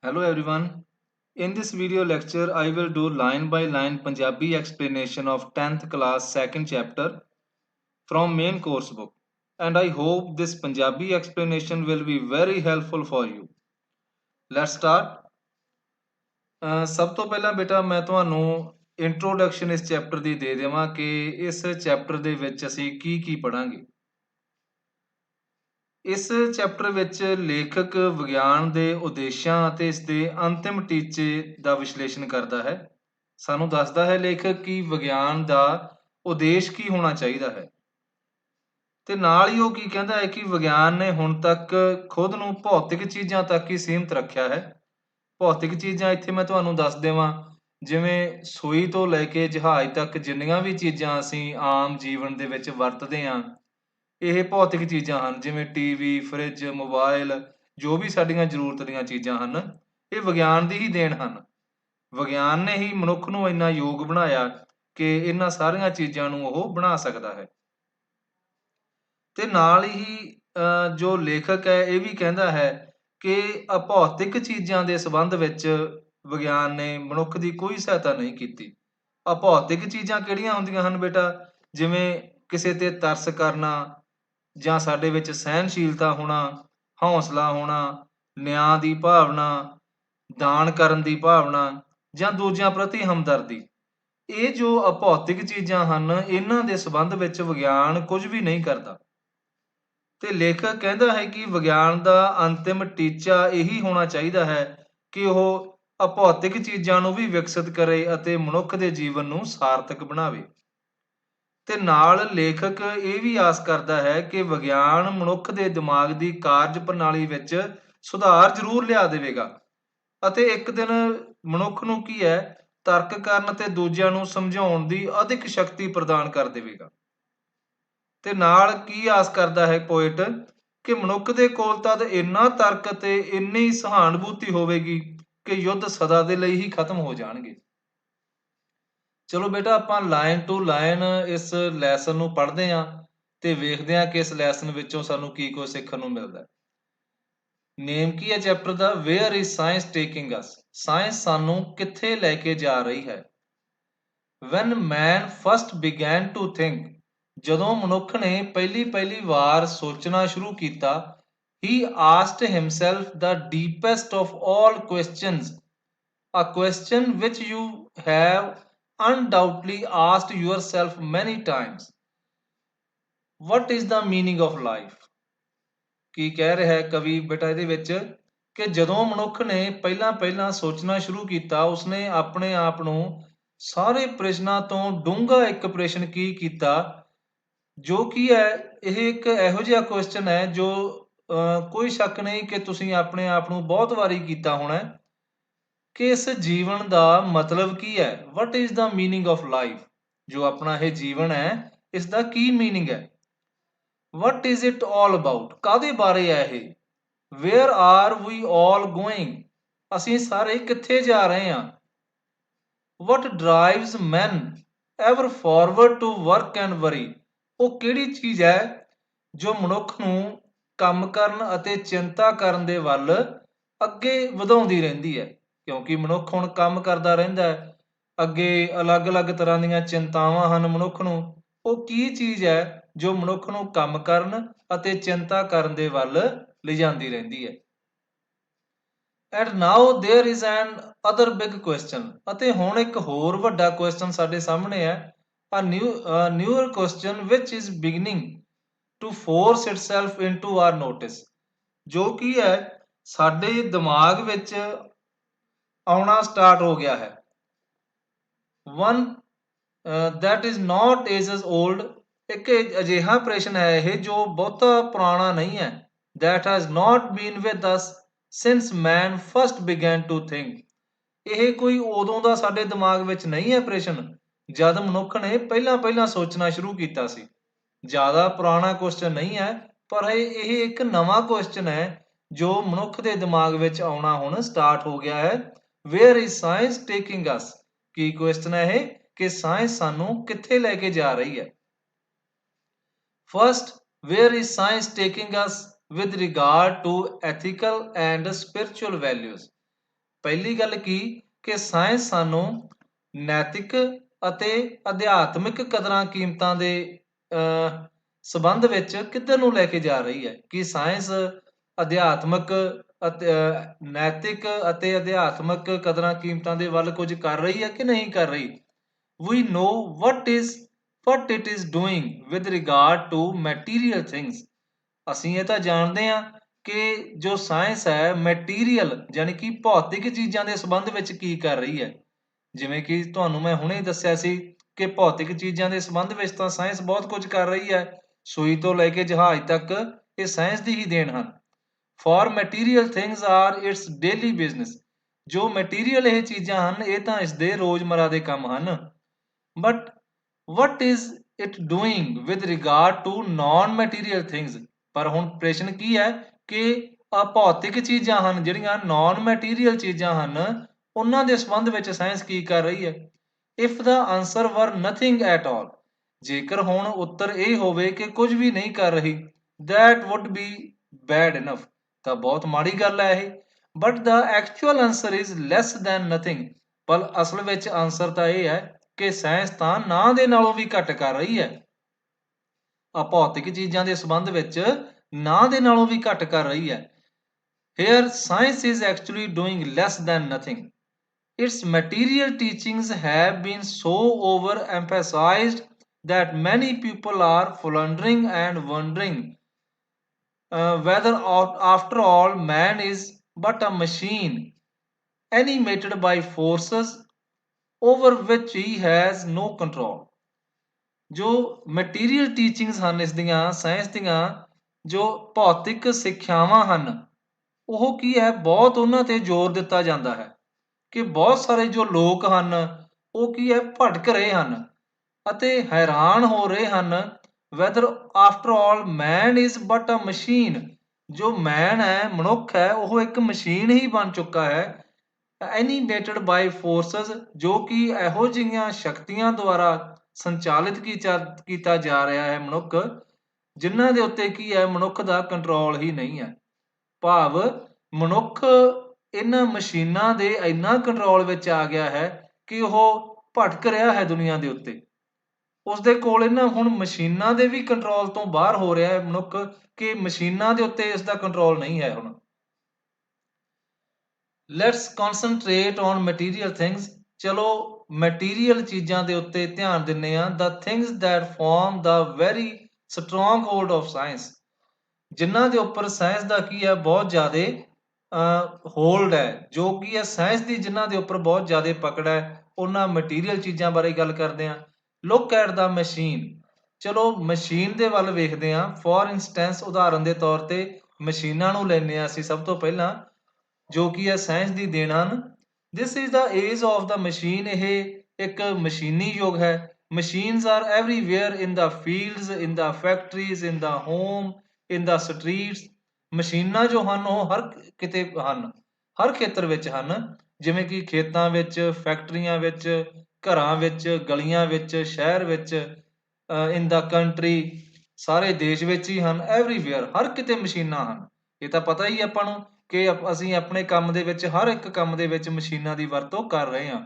Hello everyone. In this video lecture, I will do line by line Punjabi explanation of 10th class second chapter from main course book. And I hope this Punjabi explanation will be very helpful for you. Let's start. ਸਭ ਤੋਂ ਪਹਿਲਾਂ ਬੇਟਾ ਮੈਂ ਤੁਹਾਨੂੰ introduction ਇਸ chapter ਦੀ ਦੇ ਦੇਵਾਂ ਕਿ ਇਸ ਚੈਪਟਰ ਦੇ ਵਿੱਚ ਅਸੀਂ ਕੀ ਪੜਾਂਗੇ। ਇਸ ਚੈਪਟਰ ਵਿੱਚ ਲੇਖਕ ਵਿਗਿਆਨ ਦੇ ਉਦੇਸ਼ਾਂ ਅਤੇ ਇਸ ਦੇ ਅੰਤਿਮ ਟੀਚੇ ਦਾ ਵਿਸ਼ਲੇਸ਼ਣ ਕਰਦਾ ਹੈ। ਸਾਨੂੰ ਦੱਸਦਾ ਹੈ ਲੇਖਕ ਕਿ ਵਿਗਿਆਨ ਦਾ ਉਦੇਸ਼ ਕੀ ਹੋਣਾ ਚਾਹੀਦਾ ਹੈ ਤੇ ਨਾਲ ਹੀ ਉਹ ਕੀ ਕਹਿੰਦਾ ਹੈ ਕਿ ਵਿਗਿਆਨ ਨੇ ਹੁਣ ਤੱਕ ਖੁਦ ਨੂੰ ਭੌਤਿਕ ਚੀਜ਼ਾਂ ਤੱਕ ਹੀ ਸੀਮਿਤ ਰੱਖਿਆ ਹੈ। ਭੌਤਿਕ ਚੀਜ਼ਾਂ ਇੱਥੇ ਮੈਂ ਤੁਹਾਨੂੰ ਦੱਸ ਦੇਵਾਂ, ਜਿਵੇਂ ਸੂਈ ਤੋਂ ਲੈ ਕੇ ਜਹਾਜ਼ ਤੱਕ ਜਿੰਨੀਆਂ ਵੀ ਚੀਜ਼ਾਂ ਅਸੀਂ ਆਮ ਜੀਵਨ ਦੇ ਵਿੱਚ ਵਰਤਦੇ ਹਾਂ, ਇਹ ਭੌਤਿਕ ਚੀਜ਼ਾਂ ਹਨ। ਜਿਵੇਂ ਟੀਵੀ, ਫਰਿੱਜ, ਮੋਬਾਈਲ, ਜੋ ਵੀ ਸਾਡੀਆਂ ਜ਼ਰੂਰਤ ਦੀਆਂ ਚੀਜ਼ਾਂ ਹਨ, ਇਹ ਵਿਗਿਆਨ ਦੀ ਹੀ ਦੇਣ ਹਨ। ਵਿਗਿਆਨ ਨੇ ਹੀ ਮਨੁੱਖ ਨੂੰ ਇੰਨਾ ਯੋਗ ਬਣਾਇਆ ਕਿ ਇਹਨਾਂ ਸਾਰੀਆਂ ਚੀਜ਼ਾਂ ਨੂੰ ਉਹ ਬਣਾ ਸਕਦਾ ਹੈ। ਤੇ ਨਾਲ ਹੀ ਜੋ ਲੇਖਕ ਹੈ ਇਹ ਵੀ ਕਹਿੰਦਾ ਹੈ ਕਿ ਅਭੌਤਿਕ ਚੀਜ਼ਾਂ ਦੇ ਸੰਬੰਧ ਵਿੱਚ ਵਿਗਿਆਨ ਨੇ ਮਨੁੱਖ ਦੀ ਕੋਈ ਸਹਾਇਤਾ ਨਹੀਂ ਕੀਤੀ। ਅਭੌਤਿਕ ਚੀਜ਼ਾਂ ਕਿਹੜੀਆਂ ਹੁੰਦੀਆਂ ਹਨ ਬੇਟਾ? ਜਿਵੇਂ ਕਿਸੇ ਤੇ ਤਰਸ ਕਰਨਾ, ਜਾਂ ਸਾਡੇ ਵਿੱਚ ਸਹਿਨਸ਼ੀਲਤਾ ਹੋਣਾ, ਹੌਸਲਾ ਹੋਣਾ, ਨਿਆਂ ਦੀ ਭਾਵਨਾ, ਦਾਨ ਕਰਨ ਦੀ ਭਾਵਨਾ, ਜਾਂ ਦੂਜਿਆਂ ਪ੍ਰਤੀ ਹਮਦਰਦੀ। ਇਹ ਜੋ ਅਭੌਤਿਕ ਚੀਜ਼ਾਂ ਹਨ, ਇਹਨਾਂ ਦੇ ਸੰਬੰਧ ਵਿੱਚ ਵਿਗਿਆਨ ਕੁਝ ਵੀ ਨਹੀਂ ਕਰਦਾ। ਤੇ ਲੇਖਕ ਕਹਿੰਦਾ ਹੈ ਕਿ ਵਿਗਿਆਨ ਦਾ ਅੰਤਿਮ ਟੀਚਾ ਇਹੀ ਹੋਣਾ ਚਾਹੀਦਾ ਹੈ ਕਿ ਉਹ ਅਭੌਤਿਕ ਚੀਜ਼ਾਂ ਨੂੰ ਵੀ ਵਿਕਸਿਤ ਕਰੇ ਅਤੇ ਮਨੁੱਖ ਦੇ ਜੀਵਨ ਨੂੰ ਸਾਰਥਕ ਬਣਾਵੇ। ਤੇ ਨਾਲ ਲੇਖਕ ਇਹ ਵੀ ਆਸ ਕਰਦਾ ਹੈ ਕਿ ਵਿਗਿਆਨ ਮਨੁੱਖ ਦੇ ਦਿਮਾਗ ਦੀ ਕਾਰਜ ਪ੍ਰਣਾਲੀ ਵਿੱਚ ਸੁਧਾਰ ਜ਼ਰੂਰ ਲਿਆ ਦੇਵੇਗਾ ਅਤੇ ਇੱਕ ਦਿਨ ਮਨੁੱਖ ਨੂੰ ਕੀ ਹੈ, ਤਰਕ ਕਰਨ ਅਤੇ ਦੂਜਿਆਂ ਨੂੰ ਸਮਝਾਉਣ ਦੀ ਅਧਿਕ ਸ਼ਕਤੀ ਪ੍ਰਦਾਨ ਕਰ ਦੇਵੇਗਾ। ਤੇ ਨਾਲ ਕੀ ਆਸ ਕਰਦਾ ਹੈ ਪੋਇਟ ਕਿ ਮਨੁੱਖ ਦੇ ਕੋਲ ਤਦ ਇੰਨਾ ਤਰਕ ਅਤੇ ਇੰਨੀ ਸਹਾਨੁਭੂਤੀ ਹੋਵੇਗੀ ਕਿ ਯੁੱਧ ਸਦਾ ਦੇ ਲਈ ਹੀ ਖਤਮ ਹੋ ਜਾਣਗੇ। ਚਲੋ ਬੇਟਾ, ਆਪਾਂ ਲਾਈਨ ਟੂ ਲਾਈਨ ਇਸ ਲੈਸਨ ਨੂੰ ਪੜ੍ਹਦੇ ਹਾਂ ਤੇ ਵੇਖਦੇ ਹਾਂ ਕਿ ਇਸ ਲੈਸਨ ਵਿੱਚੋਂ ਸਾਨੂੰ ਕੀ ਕੁਝ ਸਿੱਖਣ ਨੂੰ ਮਿਲਦਾ ਹੈ। ਨੇਮ ਕੀ ਹੈ ਚੈਪਟਰ ਦਾ? Where is science taking us? Science ਸਾਨੂੰ ਕਿੱਥੇ ਲੈ ਕੇ ਜਾ ਰਹੀ ਹੈ। When man first began to think, ਜਦੋਂ ਮਨੁੱਖ ਨੇ ਪਹਿਲੀ ਵਾਰ ਸੋਚਣਾ ਸ਼ੁਰੂ ਕੀਤਾ, he asked himself the deepest of all questions, a question which you have undoubtedly asked yourself many times. What is the meaning of life? ਕੀ ਕਹਿ ਰਿਹਾ ਹੈ ਕਵੀ ਬੇਟਾ ਇਹਦੇ ਵਿੱਚ ਕਿ ਜਦੋਂ ਮਨੁੱਖ ਨੇ ਪਹਿਲਾਂ ਸੋਚਣਾ ਸ਼ੁਰੂ ਕੀਤਾ, ਉਸਨੇ ਆਪਣੇ ਆਪ ਨੂੰ ਸਾਰੇ ਪ੍ਰਸ਼ਨਾਂ ਤੋਂ ਡੂੰਘਾ ਇੱਕ ਪ੍ਰਸ਼ਨ ਕੀ ਕੀਤਾ, ਜੋ ਕੀ ਹੈ, ਇਹ ਇੱਕ ਇਹੋ ਜਿਹਾ ਕੁਐਸਚਨ ਹੈ ਜੋ ਕੋਈ ਸ਼ੱਕ ਨਹੀਂ ਕਿ ਤੁਸੀਂ ਆਪਣੇ ਆਪ ਨੂੰ ਬਹੁਤ ਵਾਰੀ ਕੀਤਾ ਹੋਣਾ ਕਿ ਇਸ ਜੀਵਨ ਦਾ ਮਤਲਬ ਕੀ ਹੈ। What is the meaning of life? ਜੋ ਆਪਣਾ ਇਹ ਜੀਵਨ ਹੈ, ਇਸ ਦਾ ਕੀ ਮੀਨਿੰਗ ਹੈ। What is it all about? ਕਾਹਦੇ ਬਾਰੇ ਹੈ ਇਹ? Where are we all going? ਅਸੀਂ ਸਾਰੇ ਕਿੱਥੇ ਜਾ ਰਹੇ ਹਾਂ। What drives man ever forward to work and worry? ਉਹ ਕਿਹੜੀ ਚੀਜ਼ ਹੈ ਜੋ ਮਨੁੱਖ ਨੂੰ ਕੰਮ ਕਰਨ ਅਤੇ ਚਿੰਤਾ ਕਰਨ ਦੇ ਵੱਲ ਅੱਗੇ ਵਧਾਉਂਦੀ ਰਹਿੰਦੀ ਹੈ। ਕਿਉਂਕਿ ਮਨੁੱਖ ਹੁਣ ਕੰਮ ਕਰਦਾ ਰਹਿੰਦਾ ਹੈ, ਅੱਗੇ ਅਲੱਗ-ਅਲੱਗ ਤਰ੍ਹਾਂ ਦੀਆਂ ਚਿੰਤਾਵਾਂ ਹਨ ਮਨੁੱਖ ਨੂੰ। ਉਹ ਕੀ ਚੀਜ਼ ਹੈ ਜੋ ਮਨੁੱਖ ਨੂੰ ਕੰਮ ਕਰਨ ਅਤੇ ਚਿੰਤਾ ਕਰਨ ਦੇ ਵੱਲ ਲਿਜਾਂਦੀ ਰਹਿੰਦੀ ਹੈ। And now there is an other big question, ਅਤੇ ਹੁਣ ਇੱਕ ਹੋਰ ਵੱਡਾ ਕੁਐਸਚਨ ਸਾਡੇ ਸਾਹਮਣੇ ਹੈ। a newer question which is beginning to force itself into our notice, ਜੋ ਕੀ ਹੈ ਸਾਡੇ ਦਿਮਾਗ ਵਿੱਚ ਆਉਣਾ ਸਟਾਰਟ ਹੋ ਗਿਆ ਹੈ। one that is not ages old, ਇੱਕ ਅਜਿਹਾ ਪ੍ਰਸ਼ਨ ਹੈ ਇਹ ਜੋ ਬਹੁਤਾ ਪੁਰਾਣਾ ਨਹੀਂ ਹੈ। that has not been with us since man first began to think, ਇਹ ਕੋਈ ਉਦੋਂ ਦਾ ਸਾਡੇ ਦਿਮਾਗ ਵਿੱਚ ਨਹੀਂ ਹੈ ਪ੍ਰਸ਼ਨ ਜਦ ਮਨੁੱਖ ਨੇ ਪਹਿਲਾਂ ਸੋਚਣਾ ਸ਼ੁਰੂ ਕੀਤਾ ਸੀ। ਜ਼ਿਆਦਾ ਪੁਰਾਣਾ ਕੁਐਸਚਨ ਨਹੀਂ ਹੈ, ਪਰ ਇਹ ਇੱਕ ਨਵਾਂ ਕੁਐਸਚਨ ਹੈ ਜੋ ਮਨੁੱਖ ਦੇ ਦਿਮਾਗ ਵਿੱਚ ਆਉਣਾ ਹੁਣ ਸਟਾਰਟ ਹੋ ਗਿਆ ਹੈ। Wear is science taking us? Ki question ਹੈ ਇਹ ਕਿ ਸਾਇੰਸ ਸਾਨੂੰ ਕਿੱਥੇ ਲੈ ਕੇ ਜਾ ਰਹੀ ਹੈ। First, wear is science taking us with regard to ethical and spiritual values? ਪਹਿਲੀ ਗੱਲ ਕੀ ਕਿ ਸਾਇੰਸ ਸਾਨੂੰ ਨੈਤਿਕ ਅਤੇ ਅਧਿਆਤਮਿਕ ਕਦਰਾਂ ਕੀਮਤਾਂ ਦੇ ਸੰਬੰਧ ਵਿੱਚ ਕਿੱਧਰ ਨੂੰ ਲੈ ਕੇ ਜਾ ਰਹੀ ਹੈ ਕਿ ਸਾਇੰਸ ਅਧਿਆਤਮਿਕ ਅਤੇ ਨੈਤਿਕ ਅਤੇ ਅਧਿਆਤਮਿਕ ਕਦਰਾਂ ਕੀਮਤਾਂ ਦੇ ਵੱਲ ਕੁਝ ਕਰ ਰਹੀ ਹੈ ਕਿ ਨਹੀਂ ਕਰ ਰਹੀ। We know what it is doing with regard to material things। ਅਸੀਂ ਇਹ ਤਾਂ ਜਾਣਦੇ ਹਾਂ ਕਿ ਜੋ ਸਾਇੰਸ ਹੈ ਮੈਟੀਰੀਅਲ ਯਾਨੀ ਕਿ ਭੌਤਿਕ ਚੀਜ਼ਾਂ ਦੇ ਸੰਬੰਧ ਵਿੱਚ ਕੀ ਕਰ ਰਹੀ ਹੈ। ਜਿਵੇਂ ਕਿ ਤੁਹਾਨੂੰ ਮੈਂ ਹੁਣੇ ਦੱਸਿਆ ਸੀ ਕਿ ਭੌਤਿਕ ਚੀਜ਼ਾਂ ਦੇ ਸੰਬੰਧ ਵਿੱਚ ਤਾਂ ਸਾਇੰਸ ਬਹੁਤ ਕੁਝ ਕਰ ਰਹੀ ਹੈ। ਸੂਈ ਤੋਂ ਲੈ ਕੇ ਜਹਾਜ਼ ਤੱਕ ਇਹ ਸਾਇੰਸ ਦੀ ਹੀ ਦੇਣ ਹਨ। For material things are it's daily business. ਜੋ ਮਟੀਰੀਅਲ ਇਹ ਚੀਜ਼ਾਂ ਹਨ ਇਹ ਤਾਂ ਇਸ ਦੇ ਰੋਜ਼ਮਰਾ ਦੇ ਕੰਮ ਹਨ। But what is it doing with regard to non material things। ਪਰ ਹੁਣ ਪ੍ਰਸ਼ਨ ਕੀ ਹੈ ਕਿ ਅਭੌਤਿਕ ਚੀਜ਼ਾਂ ਹਨ ਜਿਹੜੀਆਂ ਨਾਨ ਮੈਟੀਰੀਅਲ ਚੀਜ਼ਾਂ ਹਨ ਉਹਨਾਂ ਦੇ ਸੰਬੰਧ ਵਿੱਚ ਸਾਇੰਸ ਕੀ ਕਰ ਰਹੀ ਹੈ। ਇਫ ਦਾ ਆਨਸਰ ਵਰ ਨਥਿੰਗ ਐਟ ਆਲ। ਜੇਕਰ ਹੁਣ ਉੱਤਰ ਇਹ ਹੋਵੇ ਕਿ ਕੁਝ ਵੀ ਨਹੀਂ ਕਰ ਰਹੀ that would be bad enough। ਤਾਂ ਬਹੁਤ ਮਾੜੀ ਗੱਲ ਹੈ ਇਹ। But the actual answer is less than nothing. ਪਰ ਅਸਲ ਵਿੱਚ ਆਨਸਰ ਤਾਂ ਇਹ ਹੈ ਕਿ ਸਾਇੰਸ ਤਾਂ ਨਾ ਦੇ ਨਾਲੋਂ ਵੀ ਘੱਟ ਕਰ ਰਹੀ ਹੈ। ਅਭੌਤਿਕ ਚੀਜ਼ਾਂ ਦੇ ਸੰਬੰਧ ਵਿੱਚ ਨਾ ਦੇ ਨਾਲੋਂ ਵੀ ਘੱਟ ਕਰ ਰਹੀ ਹੈ। Here science is actually doing less than nothing। Its material teachings have been so overemphasized that many people are floundering and wondering whether after all man is but a machine animated by forces over which he has no control। ਜੋ material teachings ਹਨ ਇਸ ਦੀਆਂ science ਦੀਆਂ ਜੋ ਭੌਤਿਕ ਸਿੱਖਿਆਵਾਂ ਹਨ ਉਹ ਕੀ ਹੈ ਬਹੁਤ ਉਹਨਾਂ ਤੇ ਜ਼ੋਰ ਦਿੱਤਾ ਜਾਂਦਾ ਹੈ ਕਿ ਬਹੁਤ ਸਾਰੇ ਜੋ ਲੋਕ ਹਨ ਉਹ ਕੀ ਹੈ ਭਟਕ ਰਹੇ ਹਨ ਅਤੇ ਹੈਰਾਨ ਹੋ ਰਹੇ ਹਨ whether after all man is but a machine. ਜੋ ਮੈਨ ਹੈ ਮਨੁੱਖ ਹੈ ਉਹ ਇੱਕ ਮਸ਼ੀਨ ਹੀ ਬਣ ਚੁੱਕਾ ਹੈ ਐਨੀਮੇਟਡ ਬਾਈ ਫੋਰਸਸ ਜੋ ਕਿ ਇਹੋ ਜਿਹੀਆਂ ਸ਼ਕਤੀਆਂ ਦੁਆਰਾ ਸੰਚਾਲਿਤ ਕੀਤਾ ਜਾ ਰਿਹਾ ਹੈ ਮਨੁੱਖ ਜਿਨ੍ਹਾਂ ਦੇ ਉੱਤੇ ਕੀ ਹੈ ਮਨੁੱਖ ਦਾ ਕੰਟਰੋਲ ਹੀ ਨਹੀਂ ਹੈ। ਭਾਵ ਮਨੁੱਖ ਇਹਨਾਂ ਮਸ਼ੀਨਾਂ ਦੇ ਇੰਨਾ ਕੰਟਰੋਲ ਵਿੱਚ ਆ ਗਿਆ ਹੈ ਕਿ ਉਹ ਭਟਕ ਰਿਹਾ ਹੈ ਦੁਨੀਆ ਦੇ ਉੱਤੇ। ਉਸਦੇ ਕੋਲ ਇਹਨਾਂ ਹੁਣ ਮਸ਼ੀਨਾਂ ਦੇ ਵੀ ਕੰਟਰੋਲ ਤੋਂ ਬਾਹਰ ਹੋ ਰਿਹਾ ਹੈ ਮਨੁੱਖ ਕਿ ਮਸ਼ੀਨਾਂ ਦੇ ਉੱਤੇ ਇਸ ਦਾ ਕੰਟਰੋਲ ਨਹੀਂ ਹੈ ਹੁਣ। Let's concentrate on material things. ਚਲੋ ਮਟੀਰੀਅਲ ਚੀਜ਼ਾਂ ਦੇ ਉੱਤੇ ਧਿਆਨ ਦਿੰਨੇ ਆ। The things that form the very strong hold of science. ਜਿਨ੍ਹਾਂ ਦੇ ਉੱਪਰ ਸਾਇੰਸ ਦਾ ਕੀ ਹੈ ਬਹੁਤ ਜ਼ਿਆਦਾ ਹੋਲਡ ਹੈ ਜੋ ਕੀ ਹੈ ਸਾਇੰਸ ਦੀ ਜਿਨ੍ਹਾਂ ਦੇ ਉੱਪਰ ਬਹੁਤ ਜ਼ਿਆਦਾ ਪਕੜ ਹੈ ਉਹਨਾਂ ਮਟੀਰੀਅਲ ਚੀਜ਼ਾਂ ਬਾਰੇ ਗੱਲ ਕਰਦੇ ਹਾਂ। Look at the machine. ਚਲੋ ਮਸ਼ੀਨ ਦੇ ਵੱਲ ਵੇਖਦੇ ਹਾਂ। ਫੋਰ ਇੰਸਟੈਂਸ ਉਦਾਹਰਨ ਦੇ ਤੌਰ ਤੇ ਮਸ਼ੀਨਾਂ ਨੂੰ ਲੈਂਦੇ ਹਾਂ ਅਸੀਂ ਸਭ ਤੋਂ ਪਹਿਲਾਂ ਜੋ ਕੀ ਹੈ ਸਾਇੰਸ ਦੀ ਦੇਣ ਹਨ। This is the age of the machine. ਇਹ ਇੱਕ ਮਸ਼ੀਨੀ ਯੁੱਗ ਹੈ। ਮਸ਼ੀਨਸ ਆਰ ਐਵਰੀਵੇਅਰ ਇਨ ਦਾ ਫੀਲਡਸ ਇਨ ਦਾ ਫੈਕਟਰੀਜ਼ ਇਨ ਦਾ ਹੋਮ ਇਨ ਦਾ ਸਟਰੀਟਸ। ਮਸ਼ੀਨਾਂ ਜੋ ਹਨ ਉਹ ਹਰ ਕਿਤੇ ਹਨ ਹਰ ਖੇਤਰ ਵਿੱਚ ਹਨ ਜਿਵੇਂ ਕਿ ਖੇਤਾਂ ਵਿੱਚ ਫੈਕਟਰੀਆਂ ਵਿੱਚ ਘਰਾਂ ਵਿੱਚ ਗਲੀਆਂ ਵਿੱਚ ਸ਼ਹਿਰ ਵਿੱਚ ਇਨ ਦਾ ਕੰਟਰੀ ਸਾਰੇ ਦੇਸ਼ ਵਿੱਚ ਹੀ ਹਨ। ਐਵਰੀਵੇਅਰ ਹਰ ਕਿਤੇ ਮਸ਼ੀਨਾਂ ਹਨ। ਇਹ ਤਾਂ ਪਤਾ ਹੀ ਆਪਾਂ ਨੂੰ ਕਿ ਅਸੀਂ ਆਪਣੇ ਕੰਮ ਦੇ ਵਿੱਚ ਹਰ ਇੱਕ ਕੰਮ ਦੇ ਵਿੱਚ ਮਸ਼ੀਨਾਂ ਦੀ ਵਰਤੋਂ ਕਰ ਰਹੇ ਹਾਂ।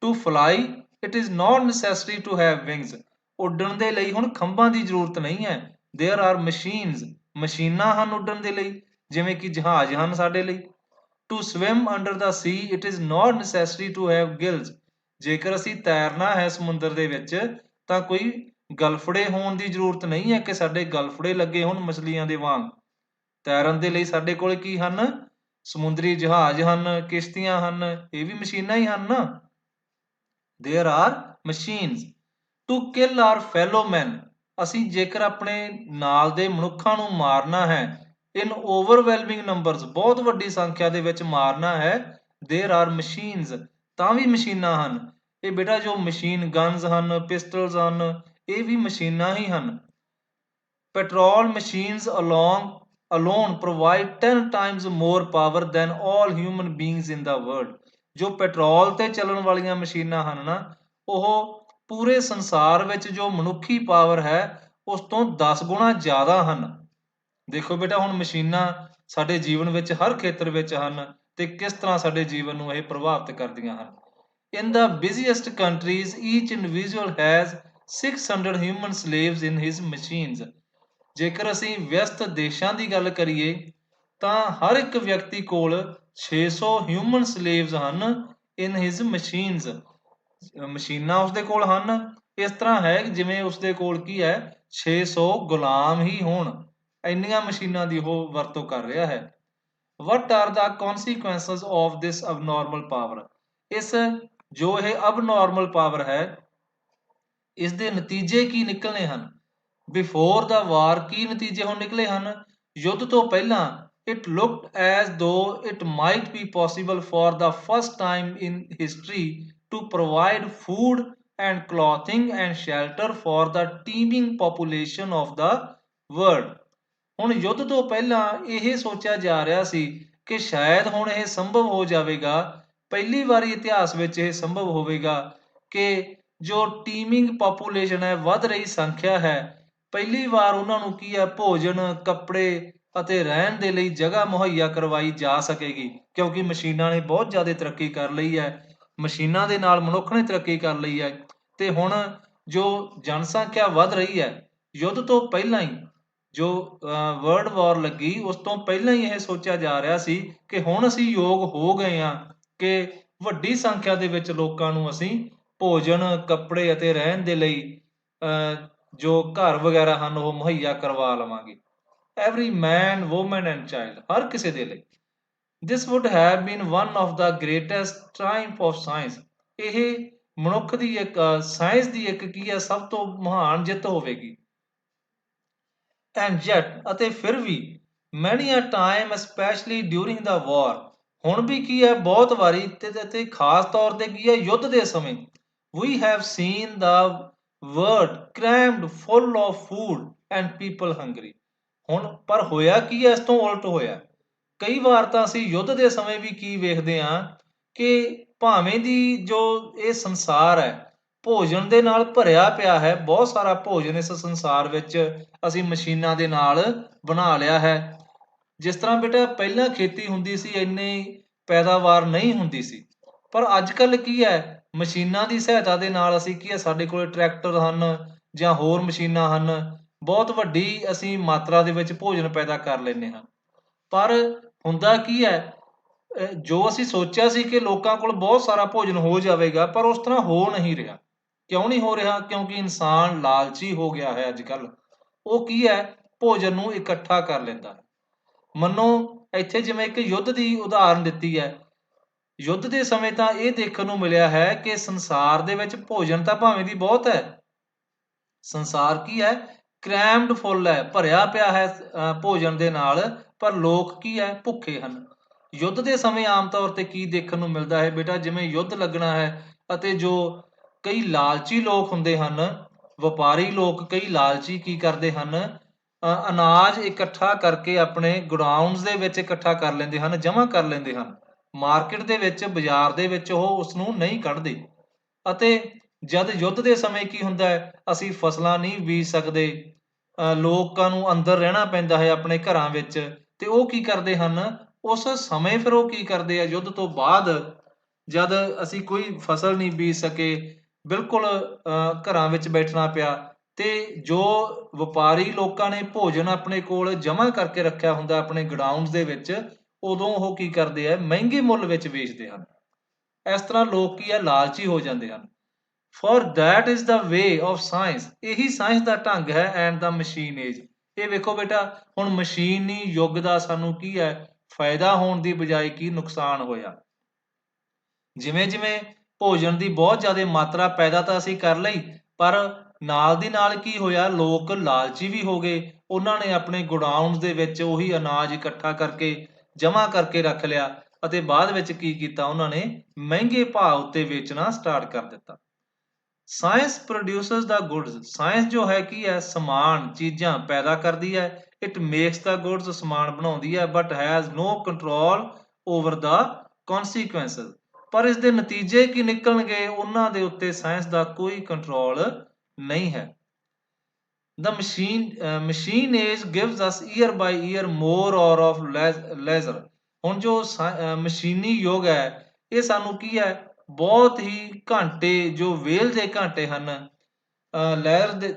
To fly it is not necessary to have wings. ਉੱਡਣ ਦੇ ਲਈ ਹੁਣ ਖੰਭਾਂ ਦੀ ਜ਼ਰੂਰਤ ਨਹੀਂ ਹੈ। There are machines. ਮਸ਼ੀਨਾਂ ਹਨ ਉੱਡਣ ਦੇ ਲਈ ਜਿਵੇਂ ਕਿ ਜਹਾਜ਼ ਹਨ ਸਾਡੇ ਲਈ। To swim under the sea it is not necessary to have gills. ਜੇਕਰ ਅਸੀਂ ਤੈਰਨਾ ਹੈ ਸਮੁੰਦਰ ਦੇ ਵਿੱਚ ਤਾਂ ਕੋਈ ਗਲਫੜੇ ਹੋਣ ਦੀ ਜ਼ਰੂਰਤ ਨਹੀਂ ਹੈ ਕਿ ਸਾਡੇ ਗਲਫੜੇ ਲੱਗੇ ਹੋਣ ਮਛਲੀਆਂ ਦੇ ਵਾਂਗ। ਤੈਰਨ ਦੇ ਲਈ ਸਾਡੇ ਕੋਲ ਕੀ ਹਨ ਸਮੁੰਦਰੀ ਜਹਾਜ਼ ਹਨ ਕਿਸ਼ਤੀਆਂ ਹਨ ਇਹ ਵੀ ਮਸ਼ੀਨਾਂ ਹੀ ਹਨ ਨਾ। There are machines. To kill our fellow man. ਅਸੀਂ ਜੇਕਰ ਆਪਣੇ ਨਾਲ ਦੇ ਮਨੁੱਖਾਂ ਨੂੰ ਮਾਰਨਾ ਹੈ ਇਨ ਓਵਰਵੈਲਮਿੰਗ ਨੰਬਰਸ ਬਹੁਤ ਵੱਡੀ ਸੰਖਿਆ ਦੇ ਵਿੱਚ ਮਾਰਨਾ ਹੈ ਦੇਅਰ ਆਰ ਮਸ਼ੀਨਸ ਤਾਂ ਵੀ ਮਸ਼ੀਨਾਂ ਹਨ। ਇਹ ਬੇਟਾ ਜੋ ਮਸ਼ੀਨ ਗਨਸ ਹਨ ਪਿਸਟਲਸ ਹਨ ਇਹ ਵੀ ਮਸ਼ੀਨਾਂ ਹੀ ਹਨ। Petrol machines alone provide 10 times more power than all human beings in the world। ਜੋ ਪੈਟਰੋਲ ਤੇ ਚੱਲਣ ਵਾਲੀਆਂ ਮਸ਼ੀਨਾਂ ਹਨ ਨਾ ਉਹ ਪੂਰੇ ਸੰਸਾਰ ਵਿੱਚ ਜੋ ਮਨੁੱਖੀ ਪਾਵਰ ਹੈ ਉਸ ਤੋਂ 10 ਗੁਣਾ ਜ਼ਿਆਦਾ ਹਨ। ਦੇਖੋ ਬੇਟਾ ਹੁਣ ਮਸ਼ੀਨਾਂ ਸਾਡੇ ਜੀਵਨ ਵਿੱਚ ਹਰ ਖੇਤਰ ਵਿੱਚ ਹਨ ਤੇ ਕਿਸ ਤਰ੍ਹਾਂ ਸਾਡੇ ਜੀਵਨ ਨੂੰ ਇਹ ਪ੍ਰਭਾਵਿਤ ਕਰਦੀਆਂ ਹਨ। In the busiest countries, each individual has 600 human slaves in his machines. ਜੇਕਰ ਅਸੀਂ ਵਿਅਸਤ ਦੇਸ਼ਾਂ ਦੀ ਗੱਲ ਕਰੀਏ ਤਾਂ ਹਰ ਇੱਕ ਵਿਅਕਤੀ ਕੋਲ 600 ਹਿਊਮਨ ਸਲੇਵਸ ਹਨ ਇਨ ਹਿਜ਼ ਮਸ਼ੀਨਸ। ਮਸ਼ੀਨਾਂ ਉਸਦੇ ਕੋਲ ਹਨ। ਇਸ ਤਰ੍ਹਾਂ ਹੈ ਜਿਵੇਂ ਉਸਦੇ ਕੋਲ ਕੀ ਹੈ 600 ਗੁਲਾਮ ਹੀ ਹੋਣ, ਇੰਨੀਆਂ ਮਸ਼ੀਨਾਂ ਦੀ ਉਹ ਵਰਤੋਂ ਕਰ ਰਿਹਾ ਹੈ। What are the consequences of this abnormal power? ਇਸ ਜੋ ਇਹ ਅਬਨੋਰਮਲ ਪਾਵਰ ਹੈ ਇਸ ਦੇ ਨਤੀਜੇ ਕੀ ਨਿਕਲਣੇ ਹਨ। ਬਿਫੋਰ ਦਾ ਵਾਰ ਕੀ ਨਤੀਜੇ ਹੁਣ ਨਿਕਲੇ ਹਨ। ਯੁੱਧ ਤੋਂ ਪਹਿਲਾਂ it looked as though it might be possible for the first time in history to provide food and clothing and shelter for the teeming population of the world. ਹੁਣ ਯੁੱਧ ਤੋਂ ਪਹਿਲਾਂ ਇਹ ਸੋਚਿਆ ਜਾ ਰਿਹਾ ਸੀ ਕਿ ਸ਼ਾਇਦ ਹੁਣ ਇਹ ਸੰਭਵ ਹੋ ਜਾਵੇਗਾ, ਪਹਿਲੀ ਵਾਰੀ ਇਤਿਹਾਸ ਵਿੱਚ ਇਹ ਸੰਭਵ ਹੋਵੇਗਾ ਕਿ ਜੋ ਟੀਮਿੰਗ ਪਾਪੂਲੇਸ਼ਨ ਹੈ, ਵੱਧ ਰਹੀ ਸੰਖਿਆ ਹੈ, ਪਹਿਲੀ ਵਾਰ ਉਹਨਾਂ ਨੂੰ ਕੀ ਹੈ ਭੋਜਨ, ਕੱਪੜੇ ਅਤੇ ਰਹਿਣ ਦੇ ਲਈ ਜਗ੍ਹਾ ਮੁਹੱਈਆ ਕਰਵਾਈ ਜਾ ਸਕੇਗੀ, ਕਿਉਂਕਿ ਮਸ਼ੀਨਾਂ ਨੇ ਬਹੁਤ ਜ਼ਿਆਦਾ ਤਰੱਕੀ ਕਰ ਲਈ ਹੈ। ਮਸ਼ੀਨਾਂ ਦੇ ਨਾਲ ਮਨੁੱਖ ਨੇ ਤਰੱਕੀ ਕਰ ਲਈ ਹੈ ਤੇ ਹੁਣ ਜੋ ਜਨਸੰਖਿਆ ਵੱਧ ਰਹੀ ਹੈ, ਯੁੱਧ ਤੋਂ ਪਹਿਲਾਂ ਹੀ ਜੋ ਵਰਲਡ ਵਾਰ ਲੱਗੀ ਉਸ ਤੋਂ ਪਹਿਲਾਂ ਹੀ ਇਹ ਸੋਚਿਆ ਜਾ ਰਿਹਾ ਸੀ ਕਿ ਹੁਣ ਅਸੀਂ ਯੋਗ ਹੋ ਗਏ ਹਾਂ ਕਿ ਵੱਡੀ ਸੰਖਿਆ ਦੇ ਵਿੱਚ ਲੋਕਾਂ ਨੂੰ ਅਸੀਂ ਭੋਜਨ, ਕੱਪੜੇ ਅਤੇ ਰਹਿਣ ਦੇ ਲਈ ਜੋ ਘਰ ਵਗੈਰਾ ਹਨ ਉਹ ਮੁਹੱਈਆ ਕਰਵਾ ਲਵਾਂਗੇ। Every man, woman and child, ਹਰ ਕਿਸੇ ਦੇ ਲਈ। This would have been one of the greatest triumph of science. ਇਹ ਮਨੁੱਖ ਦੀ ਇੱਕ ਸਾਇੰਸ ਦੀ ਇੱਕ ਕੀ ਹੈ ਸਭ ਤੋਂ ਮਹਾਨ ਜਿੱਤ ਹੋਵੇਗੀ। And yet, ਅਤੇ ਫਿਰ ਵੀ many a time especially during the war, ਹੁਣ ਵੀ ਕੀ ਹੈ ਬਹੁਤ ਵਾਰੀ ਤੇ ਖਾਸ ਤੌਰ ਤੇ ਕੀ ਹੈ ਯੁੱਧ ਦੇ ਸਮੇਂ we have seen the world crammed full of food and people hungry. ਹੁਣ ਪਰ ਹੋਇਆ ਕੀ ਹੈ ਇਸ ਤੋਂ ਉਲਟ ਹੋਇਆ। ਕਈ ਵਾਰ ਤਾਂ ਅਸੀਂ ਯੁੱਧ ਦੇ ਸਮੇਂ ਵੀ ਕੀ ਵੇਖਦੇ ਹਾਂ ਕਿ ਭਾਵੇਂ ਦੀ ਜੋ ਇਹ ਸੰਸਾਰ ਹੈ ਭੋਜਨ ਦੇ ਨਾਲ ਭਰਿਆ ਪਿਆ ਹੈ, ਬਹੁਤ ਸਾਰਾ ਭੋਜਨ ਇਸ ਸੰਸਾਰ ਵਿੱਚ ਅਸੀਂ ਮਸ਼ੀਨਾਂ ਦੇ ਨਾਲ ਬਣਾ ਲਿਆ ਹੈ। ਜਿਸ ਤਰ੍ਹਾਂ ਬੇਟਾ ਪਹਿਲਾਂ ਖੇਤੀ ਹੁੰਦੀ ਸੀ ਇੰਨੀ ਪੈਦਾਵਾਰ ਨਹੀਂ ਹੁੰਦੀ ਸੀ, ਪਰ ਅੱਜ ਕੱਲ੍ਹ ਕੀ ਹੈ ਮਸ਼ੀਨਾਂ ਦੀ ਸਹਾਇਤਾ ਦੇ ਨਾਲ ਅਸੀਂ ਕੀ ਹੈ ਸਾਡੇ ਕੋਲ ਟਰੈਕਟਰ ਹਨ ਜਾਂ ਹੋਰ ਮਸ਼ੀਨਾਂ ਹਨ, ਬਹੁਤ ਵੱਡੀ ਅਸੀਂ ਮਾਤਰਾ ਦੇ ਵਿੱਚ ਭੋਜਨ ਪੈਦਾ ਕਰ ਲੈਂਦੇ ਹਾਂ। ਪਰ ਹੁੰਦਾ ਕੀ ਹੈ ਜੋ ਅਸੀਂ ਸੋਚਿਆ ਸੀ ਕਿ ਲੋਕਾਂ ਕੋਲ ਬਹੁਤ ਸਾਰਾ ਭੋਜਨ ਹੋ ਜਾਵੇਗਾ, ਪਰ ਉਸ ਤਰ੍ਹਾਂ ਹੋ ਨਹੀਂ ਰਿਹਾ। ਕਿਉਂ ਨਹੀਂ ਹੋ ਰਿਹਾ? ਕਿਉਂਕਿ ਇਨਸਾਨ ਲਾਲਚੀ ਹੋ ਗਿਆ ਹੈ ਅੱਜ ਕੱਲ੍ਹ। ਉਹ ਕੀ ਹੈ ਭੋਜਨ ਨੂੰ ਇਕੱਠਾ ਕਰ ਲੈਂਦਾ ਹੈ। ਮੰਨੋ ਇੱਥੇ ਜਿਵੇਂ ਇੱਕ ਯੁੱਧ ਦੀ ਉਦਾਹਰਨ ਦਿੱਤੀ ਹੈ, ਯੁੱਧ ਦੇ ਸਮੇਂ ਤਾਂ ਇਹ ਦੇਖਣ ਨੂੰ ਮਿਲਿਆ ਹੈ ਕਿ ਸੰਸਾਰ ਦੇ ਵਿੱਚ ਭੋਜਨ ਤਾਂ ਭਾਵੇਂ ਦੀ ਬਹੁਤ ਹੈ, ਸੰਸਾਰ ਕੀ ਹੈ ਕ੍ਰੈਮਡ ਫੁੱਲ ਹੈ, ਭਰਿਆ ਪਿਆ ਹੈ ਭੋਜਨ ਦੇ ਨਾਲ, ਪਰ ਲੋਕ ਕੀ ਹੈ ਭੁੱਖੇ ਹਨ। ਯੁੱਧ ਦੇ ਸਮੇਂ ਆਮ ਤੌਰ ਤੇ ਕੀ ਦੇਖਣ ਨੂੰ ਮਿਲਦਾ ਹੈ ਬੇਟਾ, ਜਿਵੇਂ ਯੁੱਧ ਲੱਗਣਾ ਹੈ ਅਤੇ ਜੋ ਕਈ ਲਾਲਚੀ ਲੋਕ ਹੁੰਦੇ ਹਨ, ਵਪਾਰੀ ਲੋਕ ਕਈ ਲਾਲਚੀ ਕੀ ਕਰਦੇ ਹਨ ਅਨਾਜ ਇਕੱਠਾ ਕਰਕੇ ਆਪਣੇ ਗੋਡਾਊਨਸ ਦੇ ਵਿੱਚ ਇਕੱਠਾ ਕਰ ਲੈਂਦੇ ਹਨ, ਜਮ੍ਹਾਂ ਕਰ ਲੈਂਦੇ ਹਨ। ਮਾਰਕੀਟ ਦੇ ਵਿੱਚ, ਬਾਜ਼ਾਰ ਦੇ ਵਿੱਚ ਉਹ ਉਸ ਨੂੰ ਨਹੀਂ ਕੱਢਦੇ। ਅਤੇ ਜਦ ਯੁੱਧ ਦੇ ਸਮੇਂ ਕੀ ਹੁੰਦਾ ਹੈ ਅਸੀਂ ਫਸਲਾਂ ਨਹੀਂ ਬੀਜ ਸਕਦੇ, ਲੋਕਾਂ ਨੂੰ ਅੰਦਰ ਰਹਿਣਾ ਪੈਂਦਾ ਹੈ ਆਪਣੇ ਘਰਾਂ ਵਿੱਚ, ਤੇ ਉਹ ਕੀ ਕਰਦੇ ਹਨ ਉਸ ਸਮੇਂ ਫਿਰ ਉਹ ਕੀ ਕਰਦੇ ਆ ਯੁੱਧ ਤੋਂ ਬਾਅਦ ਜਦ ਅਸੀਂ ਕੋਈ ਫਸਲ ਨਹੀਂ ਬੀਜ ਸਕੇ, ਬਿਲਕੁਲ ਘਰਾਂ ਵਿੱਚ ਬੈਠਣਾ ਪਿਆ, ਤੇ ਜੋ ਵਪਾਰੀ ਲੋਕਾਂ ਨੇ ਭੋਜਨ ਆਪਣੇ ਕੋਲ ਜਮ੍ਹਾਂ ਕਰਕੇ ਰੱਖਿਆ ਹੁੰਦਾ ਆਪਣੇ ਗੋਡਾਊਨਸ ਦੇ ਵਿੱਚ, ਉਦੋਂ ਉਹ ਕੀ ਕਰਦੇ ਆ ਮਹਿੰਗੇ ਮੁੱਲ ਵਿੱਚ ਵੇਚਦੇ ਹਨ। ਇਸ ਤਰ੍ਹਾਂ ਲੋਕ ਕੀ ਹੈ ਲਾਲਚੀ ਹੋ ਜਾਂਦੇ ਹਨ। For that is the way of science, ਇਹੀ ਸਾਇੰਸ ਦਾ ਢੰਗ ਹੈ ਐਂਡ ਦਾ ਮਸ਼ੀਨ ਏਜ। ਇਹ ਵੇਖੋ ਬੇਟਾ ਹੁਣ ਮਸ਼ੀਨੀ ਯੁੱਗ ਦਾ ਸਾਨੂੰ ਕੀ ਹੈ ਫਾਇਦਾ ਹੋਣ ਦੀ ਬਜਾਏ ਕੀ ਨੁਕਸਾਨ ਹੋਇਆ। ਜਿਵੇਂ ਜਿਵੇਂ ਭੋਜਨ ਦੀ ਬਹੁਤ ਜ਼ਿਆਦਾ ਮਾਤਰਾ ਪੈਦਾ ਤਾਂ ਅਸੀਂ ਕਰ ਲਈ, ਪਰ ਨਾਲ ਦੀ ਨਾਲ ਕੀ ਹੋਇਆ ਲੋਕ ਲਾਲਚੀ ਵੀ ਹੋ ਗਏ, ਉਹਨਾਂ ਨੇ ਆਪਣੇ ਗੋਡਾਊਨਸ ਦੇ ਵਿੱਚ ਉਹੀ ਅਨਾਜ ਇਕੱਠਾ ਕਰਕੇ ਜਮ੍ਹਾਂ ਕਰਕੇ ਰੱਖ ਲਿਆ ਅਤੇ ਬਾਅਦ ਵਿੱਚ ਕੀ ਕੀਤਾ ਉਹਨਾਂ ਨੇ ਮਹਿੰਗੇ ਭਾਅ ਉੱਤੇ ਵੇਚਣਾ ਸਟਾਰਟ ਕਰ ਦਿੱਤਾ। ਸਾਇੰਸ ਪ੍ਰੋਡਿਊਸਸ ਦਾ ਗੁੱਡਸ, ਸਾਇੰਸ ਜੋ ਹੈ ਕੀ ਹੈ ਸਮਾਨ ਚੀਜ਼ਾਂ ਪੈਦਾ ਕਰਦੀ ਹੈ, ਇਟ ਮੇਕਸ ਦਾ ਗੁੱਡਸ ਸਮਾਨ ਬਣਾਉਂਦੀ ਹੈ, but has no control over the consequences, ਪਰ ਇਸ ਦੇ ਨਤੀਜੇ ਕੀ ਨਿਕਲਣਗੇ ਉਹਨਾਂ ਦੇ ਉੱਤੇ ਸਾਇੰਸ ਦਾ ਕੋਈ ਕੰਟਰੋਲ ਨਹੀਂ ਹੈ। The machine age gives us year by year more or of leisure. ਹੁਣ ਜੋ ਮਸ਼ੀਨੀ ਯੁੱਗ ਹੈ, ਇਹ ਸਾਨੂੰ ਕੀ ਹੈ, ਬਹੁਤ ਹੀ ਘੰਟੇ, ਜੋ ਵੇਲ ਦੇ ਘੰਟੇ ਹਨ,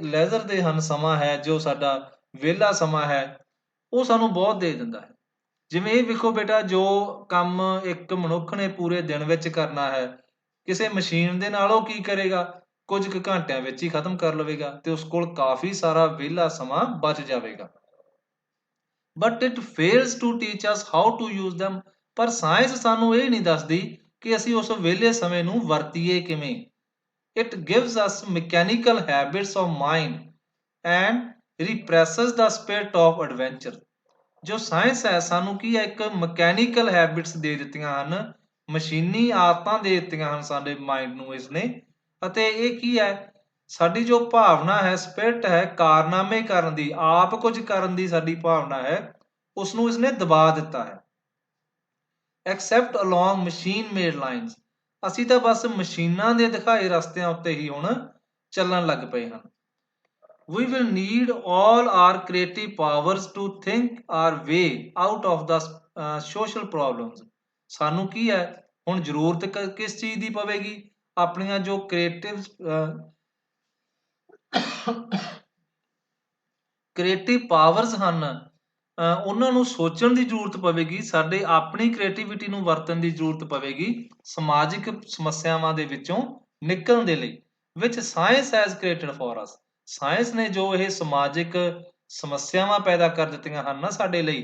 ਲੈਜ਼ਰ ਦੇ ਹਨ, ਸਮਾਂ ਹੈ ਜੋ ਸਾਡਾ ਵਿਹਲਾ ਸਮਾਂ ਹੈ, ਉਹ ਸਾਨੂੰ ਬਹੁਤ ਦੇ ਦਿੰਦਾ ਹੈ। ਜਿਵੇਂ ਇਹ ਵੇਖੋ ਬੇਟਾ, ਜੋ ਕੰਮ ਇੱਕ ਮਨੁੱਖ ਨੇ ਪੂਰੇ ਦਿਨ ਵਿੱਚ ਕਰਨਾ ਹੈ, ਕਿਸੇ ਮਸ਼ੀਨ ਦੇ ਨਾਲ ਉਹ ਕੀ ਕਰੇਗਾ, ਕੁਝ ਕੁ ਘੰਟਿਆਂ ਵਿੱਚ ਹੀ ਖਤਮ ਕਰ ਲਵੇਗਾ ਤੇ ਉਸ ਕੋਲ ਕਾਫੀ ਸਾਰਾ ਵਿਹਲਾ ਸਮਾਂ ਬਚ ਜਾਵੇਗਾ। But it fails to teach us how to use them। ਪਰ ਸਾਇੰਸ ਸਾਨੂੰ ਇਹ ਨਹੀਂ ਦੱਸਦੀ ਕਿ ਅਸੀਂ ਉਸ ਵਿਹਲੇ ਸਮੇਂ ਨੂੰ ਵਰਤੀਏ ਕਿਵੇਂ। It gives us mechanical habits of mind and represses the spirit of adventure। ਜੋ ਸਾਇੰਸ ਹੈ, ਸਾਨੂੰ ਕੀ ਹੈ, ਇੱਕ ਮਕੈਨੀਕਲ ਹੈਬਿਟਸ ਦੇ ਦਿੱਤੀਆਂ ਹਨ, ਮਸ਼ੀਨੀ ਆਦਤਾਂ ਦੇ ਦਿੱਤੀਆਂ ਹਨ ਸਾਡੇ ਮਾਈਂਡ ਨੂੰ ਇਸਨੇ, ਅਤੇ ਇਹ ਕੀ ਹੈ, ਸਾਡੀ ਜੋ ਭਾਵਨਾ ਹੈ, ਸਪਿਰਿਟ ਹੈ, ਕਾਰਨਾਮੇ ਕਰਨ ਦੀ, ਆਪ ਕੁਝ ਕਰਨ ਦੀ ਸਾਡੀ ਭਾਵਨਾ ਹੈ, ਉਸ ਨੂੰ ਇਸਨੇ ਦਬਾ ਦਿੱਤਾ ਹੈ। Accept along machine made lines. ਅਸੀਂ ਤਾਂ ਬਸ ਮਸ਼ੀਨਾਂ ਦੇ ਦਿਖਾਏ ਰਸਤਿਆਂ ਉੱਤੇ ਹੀ ਹੁਣ ਚੱਲਣ ਲੱਗ ਪਏ ਹਨ। We will need all our creative powers to think our way out of the social problems। ਸਾਨੂੰ ਕੀ ਹੈ, ਹੁਣ ਜ਼ਰੂਰਤ ਕਿਸ ਚੀਜ਼ ਦੀ ਪਵੇਗੀ, ਆਪਣੀਆਂ ਜੋ ਕ੍ਰੀਏਟਿਵ ਪਾਵਰਸ ਹਨ, ਉਹਨਾਂ ਨੂੰ ਸੋਚਣ ਦੀ ਜ਼ਰੂਰਤ ਪਵੇਗੀ, ਸਾਡੇ ਆਪਣੀ ਕ੍ਰੀਏਟੀਵਿਟੀ ਨੂੰ ਵਰਤਣ ਦੀ ਜ਼ਰੂਰਤ ਪਵੇਗੀ ਸਮਾਜਿਕ ਸਮੱਸਿਆਵਾਂ ਦੇ ਵਿੱਚੋਂ ਨਿਕਲਣ ਦੇ ਲਈ। Which science has created for us. Science ਨੇ ਜੋ ਇਹ ਸਮਾਜਿਕ ਸਮੱਸਿਆਵਾਂ ਪੈਦਾ ਕਰ ਦਿੱਤੀਆਂ ਹਨ ਨਾ ਸਾਡੇ ਲਈ,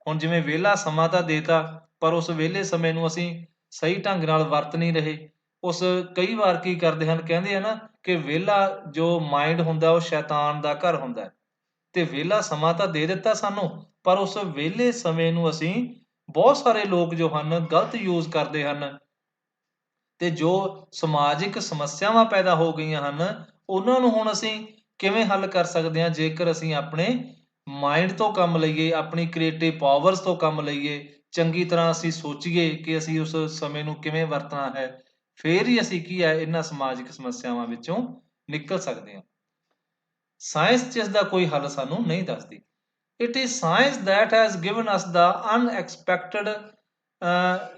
ਹੁਣ ਜਿਵੇਂ ਵਿਹਲਾ ਸਮਾਂ ਤਾਂ ਦੇਤਾ, ਪਰ ਉਸ ਵਿਹਲੇ ਸਮੇਂ ਨੂੰ ਅਸੀਂ ਸਹੀ ਢੰਗ ਨਾਲ ਵਰਤ ਨਹੀਂ ਰਹੇ। ਉਸ ਕਈ ਵਾਰ ਕੀ ਕਰਦੇ ਹਨ, ਕਹਿੰਦੇ ਆ ਨਾ ਕਿ ਵਿਹਲਾ ਜੋ ਮਾਈਂਡ ਹੁੰਦਾ ਉਹ ਸ਼ੈਤਾਨ ਦਾ ਘਰ ਹੁੰਦਾ, ਤੇ ਵਿਹਲਾ ਸਮਾਂ ਤਾਂ ਦੇ ਦਿੱਤਾ ਸਾਨੂੰ, ਪਰ ਉਸ ਵਿਹਲੇ ਸਮੇਂ ਨੂੰ ਅਸੀਂ, ਬਹੁਤ ਸਾਰੇ ਲੋਕ ਜੋ ਹਨ ਗਲਤ ਯੂਜ਼ ਕਰਦੇ ਹਨ, ਤੇ ਜੋ ਸਮਾਜਿਕ ਸਮੱਸਿਆਵਾਂ ਪੈਦਾ ਹੋ ਗਈਆਂ ਹਨ, ਉਹਨਾਂ ਨੂੰ ਹੁਣ ਅਸੀਂ ਕਿਵੇਂ ਹੱਲ ਕਰ ਸਕਦੇ ਹਾਂ, ਜੇਕਰ ਅਸੀਂ ਆਪਣੇ ਮਾਈਂਡ ਤੋਂ ਕੰਮ ਲਈਏ, ਆਪਣੀ ਕ੍ਰੀਏਟਿਵ ਪਾਵਰਸ ਤੋਂ ਕੰਮ ਲਈਏ, ਚੰਗੀ ਤਰ੍ਹਾਂ ਅਸੀਂ ਸੋਚੀਏ ਕਿ ਅਸੀਂ ਉਸ ਸਮੇਂ ਨੂੰ ਕਿਵੇਂ ਵਰਤਣਾ ਹੈ, ਫੇਰ ਹੀ ਅਸੀਂ ਕੀ ਹੈ, ਇਹਨਾਂ ਸਮਾਜਿਕ ਸਮੱਸਿਆਵਾਂ ਵਿੱਚੋਂ ਨਿਕਲ ਸਕਦੇ ਹਾਂ। ਸਾਇੰਸ 'ਚ ਇਸ ਦਾ ਕੋਈ ਹੱਲ ਸਾਨੂੰ ਨਹੀਂ ਦੱਸਦੀ। It is science that has given us the unexpected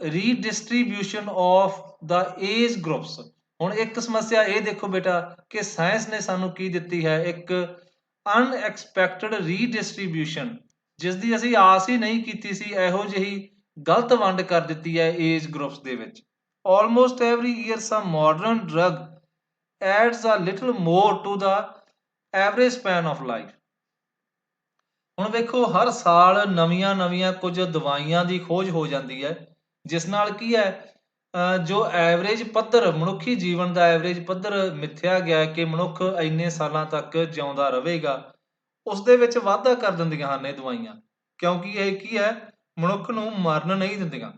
redistribution of the age groups. ਹੁਣ ਇੱਕ ਸਮੱਸਿਆ ਇਹ ਦੇਖੋ ਬੇਟਾ, ਕਿ ਸਾਇੰਸ ਨੇ ਸਾਨੂੰ ਕੀ ਦਿੱਤੀ ਹੈ, ਇੱਕ ਅਨਐਕਸਪੈਕਟਡ ਰੀਡਿਸਟ੍ਰੀਬਿਊਸ਼ਨ, ਜਿਸ ਦੀ ਅਸੀਂ ਆਸ ਹੀ ਨਹੀਂ ਕੀਤੀ ਸੀ, ਇਹੋ ਜਿਹੀ ਗਲਤ ਵੰਡ ਕਰ ਦਿੱਤੀ ਹੈ ਏਜ ਗਰੁੱਪਸ ਦੇ ਵਿੱਚ। Almost every year some modern drug adds a little more to the average span of life. ਹੁਣ ਵੇਖੋ, ਹਰ ਸਾਲ ਨਵੀਆਂ ਕੁਝ ਦਵਾਈਆਂ ਦੀ ਖੋਜ ਹੋ ਜਾਂਦੀ ਹੈ, ਜਿਸ ਨਾਲ ਕੀ ਹੈ, ਜੋ ਐਵਰੇਜ ਪੱਧਰ, ਮਨੁੱਖੀ ਜੀਵਨ ਦਾ ਐਵਰੇਜ ਪੱਧਰ ਮਿਥਿਆ ਗਿਆ ਕਿ ਮਨੁੱਖ ਇੰਨੇ ਸਾਲਾਂ ਤੱਕ ਜਿਉਂਦਾ ਰਹੇਗਾ, ਉਸ ਦੇ ਵਿੱਚ ਵਾਧਾ ਕਰ ਦਿੰਦੀਆਂ ਹਨ ਇਹ ਦਵਾਈਆਂ, ਕਿਉਂਕਿ ਇਹ ਕੀ ਹੈ, ਮਨੁੱਖ ਨੂੰ ਮਰਨ ਨਹੀਂ ਦਿੰਦੀਆਂ।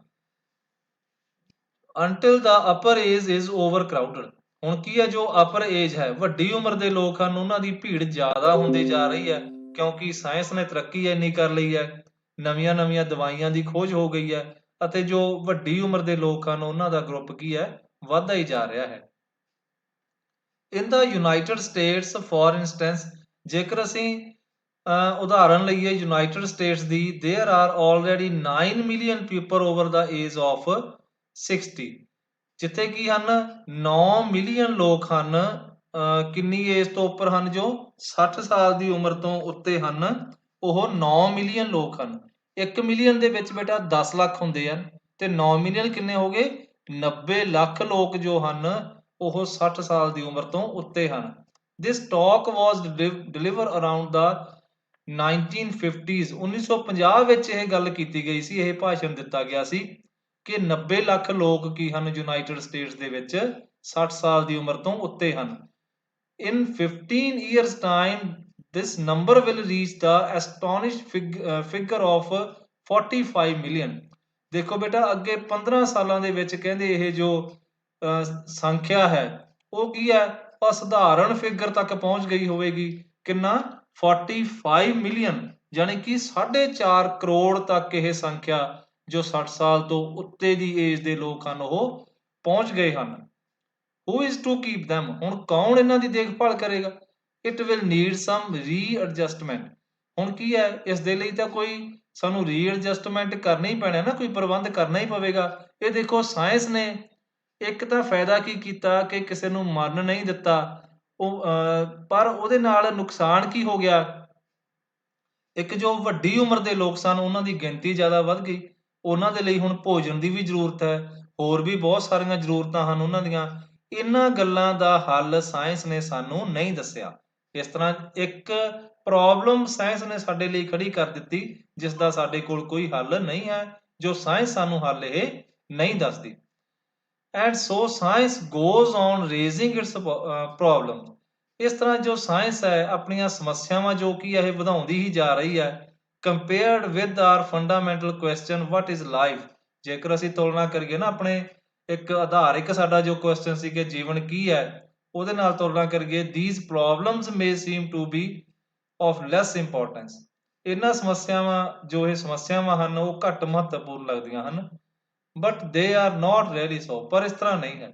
Until the upper age is over crowded. ਹੁਣ ਕੀ ਹੈ, ਜੋ ਅਪਰ ਏਜ ਹੈ, ਵੱਡੀ ਉਮਰ ਦੇ ਲੋਕ ਹਨ, ਉਹਨਾਂ ਦੀ ਭੀੜ ਜ਼ਿਆਦਾ ਹੁੰਦੀ ਜਾ ਰਹੀ ਹੈ, ਕਿਉਂਕਿ ਸਾਇੰਸ ਨੇ ਤਰੱਕੀ ਇੰਨੀ ਕਰ ਲਈ ਹੈ, ਨਵੀਆਂ ਦਵਾਈਆਂ ਦੀ ਖੋਜ ਹੋ ਗਈ ਹੈ, ਅਤੇ ਜੋ ਵੱਡੀ ਉਮਰ ਦੇ ਲੋਕ ਹਨ, ਉਹਨਾਂ ਦਾ ਗਰੁੱਪ ਕੀ ਹੈ, ਵੱਧਦਾ ਹੀ ਜਾ ਰਿਹਾ ਹੈ। In the United States for instance, ਜੇਕਰ ਅਸੀਂ ਉਦਾਹਰਨ ਲਈਏ ਯੂਨਾਈਟਿਡ ਸਟੇਟਸ ਦੀ, there are already 9 million people over the age of 60। ਜਿੱਥੇ ਕੀ ਹਨ, 9 ਮਿਲੀਅਨ ਲੋਕ ਹਨ, ਕਿੰਨੀ ਏਜ ਤੋਂ ਉੱਪਰ ਹਨ, ਜੋ 60 ਸਾਲ ਦੀ ਉਮਰ ਤੋਂ ਉੱਤੇ ਹਨ, ਉਹ 9 ਮਿਲੀਅਨ ਲੋਕ ਹਨ। 1 ਮਿਲੀਅਨ ਦੇ ਵਿੱਚ ਬੇਟਾ 10 ਲੱਖ ਹੁੰਦੇ ਹਨ, ਤੇ 9 ਮਿਲੀਅਨ ਕਿੰਨੇ ਹੋ ਗਏ, 90 ਲੱਖ ਲੋਕ ਜੋ ਹਨ, ਉਹ 60 ਸਾਲ ਦੀ ਉਮਰ ਤੋਂ ਉੱਤੇ ਹਨ। ਦਿਸ ਟਾਕ ਵਾਜ਼ ਡਿਲੀਵਰ ਅਰਾਊਂਡ ਦਾ 1950s। 1950 ਵਿੱਚ ਇਹ ਗੱਲ ਕੀਤੀ ਗਈ ਸੀ, ਇਹ ਭਾਸ਼ਣ ਦਿੱਤਾ ਗਿਆ ਸੀ ਕਿ 90 ਲੱਖ ਲੋਕ ਕੀ ਹਨ, ਯੂਨਾਈਟਿਡ ਸਟੇਟਸ ਦੇ ਵਿੱਚ 60 ਸਾਲ ਦੀ ਉਮਰ ਤੋਂ ਉੱਤੇ ਹਨ। ਇਨ 15 years time this number will reach the astonished figure of 45 million। ਦੇਖੋ ਬੇਟਾ, ਅੱਗੇ 15 ਸਾਲਾਂ ਦੇ ਵਿੱਚ ਕਹਿੰਦੇ ਇਹ ਜੋ ਸੰਖਿਆ ਹੈ, ਉਹ ਕੀ ਹੈ, ਅਸਧਾਰਨ ਫਿਗਰ ਤੱਕ ਪਹੁੰਚ ਗਈ ਹੋਵੇਗੀ, ਕਿੰਨਾ, 45 ਮਿਲੀਅਨ, ਯਾਨੀ ਕਿ 4.5 ਕਰੋੜ ਤੱਕ ਇਹ ਸੰਖਿਆ ਜੋ 60 ਸਾਲ ਤੋਂ ਉੱਤੇ ਦੀ ਏਜ ਦੇ ਲੋਕ ਹਨ, ਉਹ ਪਹੁੰਚ ਗਏ ਹਨ। Who is to keep them? ਹੁਣ ਕੌਣ ਇਹਨਾਂ ਦੀ ਦੇਖਭਾਲ ਕਰੇਗਾ? It will need some readjustment। ਹੁਣ ਕੀ ਹੈ, ਇਸ ਦੇ ਲਈ ਤਾਂ ਕੋਈ ਸਾਨੂੰ ਰੀਐਡਜਸਟਮੈਂਟ ਕਰਨਾ ਹੀ ਪੈਣਾ ਨਾ, ਕੋਈ ਪ੍ਰਬੰਧ ਕਰਨਾ ਹੀ ਪਵੇਗਾ। ਇਹ ਦੇਖੋ ਸਾਇੰਸ ਨੇ ਇੱਕ ਤਾਂ ਫਾਇਦਾ ਕੀ ਕੀਤਾ ਕਿ ਕਿਸੇ ਨੂੰ ਮਰਨ ਨਹੀਂ ਦਿੱਤਾ, ਪਰ ਉਹਦੇ ਨਾਲ ਨੁਕਸਾਨ ਕੀ ਹੋ ਗਿਆ? ਇੱਕ ਜੋ ਵੱਡੀ ਉਮਰ ਦੇ ਲੋਕ ਸਨ ਉਹਨਾਂ ਦੀ ਗਿਣਤੀ ਜ਼ਿਆਦਾ ਵੱਧ ਗਈ, ਉਹਨਾਂ ਦੇ ਲਈ ਹੁਣ ਭੋਜਨ ਦੀ ਵੀ ਜ਼ਰੂਰਤ ਹੈ, ਹੋਰ ਵੀ ਬਹੁਤ ਸਾਰੀਆਂ ਜ਼ਰੂਰਤਾਂ ਹਨ ਉਹਨਾਂ ਦੀਆਂ। ਇਹਨਾਂ ਗੱਲਾਂ ਦਾ ਹੱਲ ਸਾਇੰਸ ਨੇ ਸਾਨੂੰ ਨਹੀਂ ਦੱਸਿਆ। ਇਸ ਤਰ੍ਹਾਂ ਇੱਕ ਪ੍ਰੋਬਲਮ ਸਾਇੰਸ ਨੇ ਸਾਡੇ ਲਈ ਖੜੀ ਕਰ ਦਿੱਤੀ, ਜਿਸ ਦਾ ਸਾਡੇ ਕੋਲ ਕੋਈ ਹੱਲ ਨਹੀਂ ਹੈ, ਜੋ ਸਾਇੰਸ ਸਾਨੂੰ ਹੱਲ ਇਹ ਨਹੀਂ ਦੱਸਦੀ। And so science goes on raising it's problem. ਇਸ ਤਰ੍ਹਾਂ ਜੋ ਸਾਇੰਸ ਹੈ ਆਪਣੀਆਂ ਸਮੱਸਿਆਵਾਂ ਜੋ ਕਿ ਇਹ ਵਧਾਉਂਦੀ ਹੀ ਜਾ ਰਹੀ ਹੈ, compared with R fundamental question what is life. ਜੇਕਰ ਅਸੀਂ ਤੁਲਨਾ ਕਰੀਏ ਨਾ ਆਪਣੇ ਇੱਕ ਆਧਾਰਿਕ ਸਾਡਾ ਜੋ ਕੁਐਸਚਨ ਸੀ ਕਿ ਜੀਵਨ ਕੀ ਹੈ, ਉਹਦੇ ਨਾਲ ਤੁਲਨਾ ਕਰੀਏ, these problems may seem to be of less importance। ਇਹਨਾਂ ਸਮੱਸਿਆਵਾਂ ਜੋ ਇਹ ਸਮੱਸਿਆਵਾਂ ਹਨ ਉਹ ਘੱਟ ਮਹੱਤਵਪੂਰਨ ਲੱਗਦੀਆਂ ਹਨ, but they are not really so। ਪਰ ਇਸ ਤਰ੍ਹਾਂ ਨਹੀਂ ਹੈ।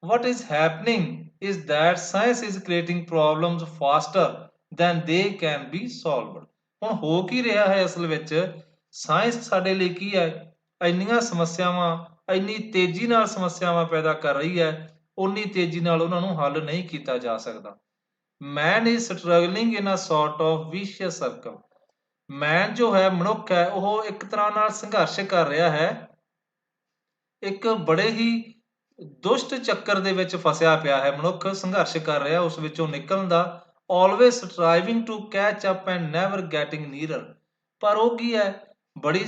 What is happening is that science is creating problems faster than they can be solved। ਹੁਣ ਹੋ ਕੀ ਰਿਹਾ ਹੈ ਅਸਲ ਵਿੱਚ? ਸਾਇੰਸ ਸਾਡੇ ਲਈ ਕੀ ਹੈ, ਇੰਨੀਆਂ ਸਮੱਸਿਆਵਾਂ, ਇੰਨੀ ਤੇਜ਼ੀ ਨਾਲ ਸਮੱਸਿਆਵਾਂ ਪੈਦਾ ਕਰ ਰਹੀ ਹੈ, ਉਨੀ ਤੇਜ਼ੀ ਨਾਲ ਉਹਨਾਂ ਨੂੰ ਹੱਲ ਨਹੀਂ ਕੀਤਾ ਜਾ ਸਕਦਾ। Man is struggling in a sort of vicious circle। ਮੈਨ ਜੋ ਹੈ, ਮਨੁੱਖ ਹੈ, ਉਹ ਇੱਕ ਤਰ੍ਹਾਂ ਨਾਲ ਸੰਘਰਸ਼ ਕਰ ਰਿਹਾ ਹੈ, ਇੱਕ ਬੜੇ ਹੀ ਦੁਸ਼ਟ ਚੱਕਰ ਦੇ ਵਿੱਚ ਫਸਿਆ ਪਿਆ ਹੈ। ਮਨੁੱਖ ਸੰਘਰਸ਼ ਕਰ ਰਿਹਾ ਉਸ ਵਿੱਚੋਂ ਨਿਕਲਣ ਦਾ, always striving to catch up and never getting nearer। ਪਰ ਉਹ ਕੀ ਹੈ, ਬੜੀ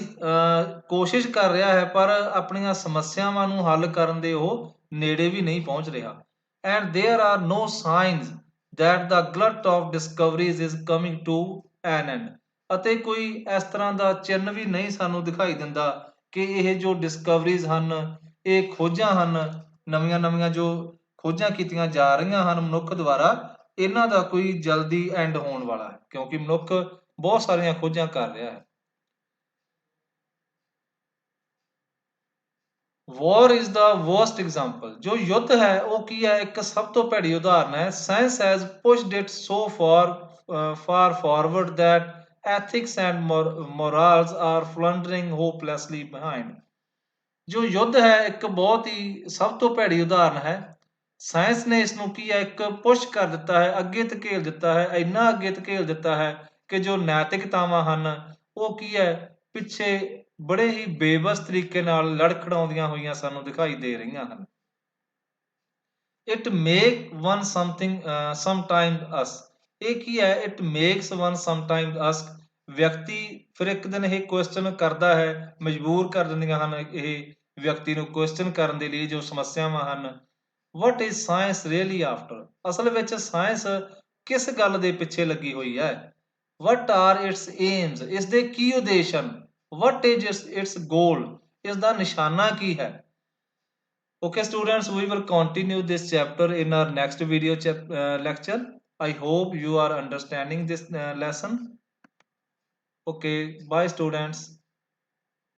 ਕੋਸ਼ਿਸ਼ ਕਰ ਰਿਹਾ ਹੈ, ਪਰ ਆਪਣੀਆਂ ਸਮੱਸਿਆਵਾਂ ਨੂੰ ਹੱਲ ਕਰਨ ਦੇ ਉਹ ਨੇੜੇ ਵੀ ਨਹੀਂ ਪਹੁੰਚ ਰਿਹਾ। and there are no signs that the glut of discoveries is coming to an end। ਅਤੇ ਕੋਈ ਇਸ ਤਰ੍ਹਾਂ ਦਾ ਚਿੰਨ੍ਹ ਵੀ ਨਹੀਂ ਸਾਨੂੰ ਦਿਖਾਈ ਦਿੰਦਾ ਕਿ ਇਹ ਜੋ ਡਿਸਕਵਰੀਜ਼ ਹਨ, ਇਹ ਖੋਜਾਂ ਹਨ, ਨਵੀਆਂ-ਨਵੀਆਂ ਜੋ ਖੋਜਾਂ ਕੀਤੀਆਂ ਜਾ ਰਹੀਆਂ ਹਨ ਮਨੁੱਖ ਦੁਆਰਾ, ਇਹਨਾਂ ਦਾ ਕੋਈ ਜਲਦੀ ਐਂਡ ਹੋਣ ਵਾਲਾ ਹੈ, ਕਿਉਂਕਿ ਮਨੁੱਖ ਬਹੁਤ ਸਾਰੀਆਂ ਖੋਜਾਂ ਕਰ ਰਿਹਾ ਹੈ। ਵਾਰ ਇਜ਼ ਦਾ ਵਰਸਟ ਐਗਜ਼ਾਮਪਲ। ਜੋ ਯੁੱਧ ਹੈ ਉਹ ਕੀ ਹੈ, ਇੱਕ ਸਭ ਤੋਂ ਭੈੜੀ ਉਦਾਹਰਨ ਹੈ। Science has pushed it so far forward that ethics and morals are floundering hopelessly behind। ਜੋ ਯੁੱਧ ਹੈ ਇੱਕ ਬਹੁਤ ਹੀ ਸਭ ਤੋਂ ਭੈੜੀ ਉਦਾਹਰਨ ਹੈ। ਸਾਇੰਸ ਨੇ ਇਸ ਨੂੰ ਕੀ ਹੈ, ਇੱਕ ਪੁਸ਼ ਕਰ ਦਿੱਤਾ ਹੈ, ਅੱਗੇ ਧਕੇਲ ਦਿੱਤਾ ਹੈ, ਇੰਨਾ ਅੱਗੇ ਧਕੇਲ ਦਿੱਤਾ ਹੈ ਕਿ ਜੋ ਨੈਤਿਕਤਾਵਾਂ ਹਨ ਉਹ ਕੀ ਹੈ, ਪਿੱਛੇ ਬੜੇ ਹੀ ਬੇਬਸ ਤਰੀਕੇ ਨਾਲ ਲੜਖੜਾਉਂਦੀਆਂ ਹੋਈਆਂ ਸਾਨੂੰ ਦਿਖਾਈ ਦੇ ਰਹੀਆਂ ਹਨ। ਇਟ ਮੇਕ ਵਨ ਸਮਟਾਈਮਸ ਅਸ। ਇਹ ਕੀ ਹੈ, ਇਟ ਮੇਕਸ ਵਨ ਸਮਟਾਈਮਸ ਅਸ। ਵਿਅਕਤੀ ਫਿਰ ਇੱਕ ਦਿਨ ਇਹ ਕੁਐਸਚਨ ਕਰਦਾ ਹੈ, ਮਜਬੂਰ ਕਰ ਦਿੰਦੀਆਂ ਹਨ ਇਹ ਵਿਅਕਤੀ ਨੂੰ ਕੁਐਸਚਨ ਕਰਨ ਦੇ ਲਈ ਜੋ ਸਮੱਸਿਆਵਾਂ ਹਨ। What is science really after. ਅਸਲ ਵਿੱਚ ਸਾਇੰਸ ਕਿਸ ਗੱਲ ਦੇ ਪਿੱਛੇ ਲੱਗੀ ਹੋਈ ਹੈ? What are it's AIIMS. ਇਸ ਦੇ ਕੀ ਉਦੇਸ਼ ਹਨ? ਵਟ ਇਜ਼ ਇਟਸ ਗੋਲ। ਇਸ ਦਾ ਨਿਸ਼ਾਨਾ ਕੀ ਹੈ? Okay students, we will continue this chapter in our next video lecture। I hope you are understanding this lesson। Okay, bye students।